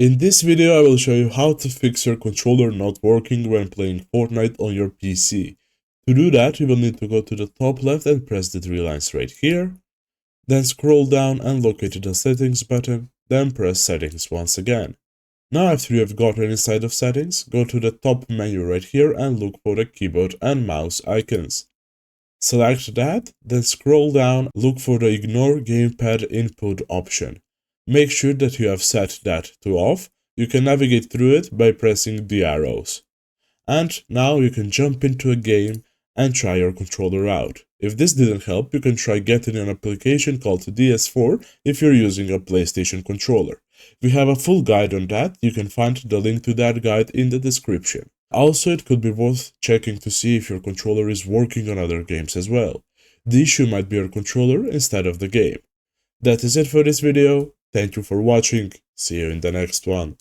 In this video, I will show you how to fix your controller not working when playing Fortnite on your PC. To do that, you will need to go to the top left and press the three lines right here. Then scroll down and locate the settings button, then press settings once again. Now after you have gotten inside of settings, go to the top menu right here and look for the keyboard and mouse icons. Select that, then scroll down, look for the ignore gamepad input option. Make sure that you have set that to off. You can navigate through it by pressing the arrows. And now you can jump into a game and try your controller out. If this didn't help, you can try getting an application called DS4 if you're using a PlayStation controller. We have a full guide on that. You can find the link to that guide in the description. Also, it could be worth checking to see if your controller is working on other games as well. The issue might be your controller instead of the game. That is it for this video. Thank you for watching. See you in the next one.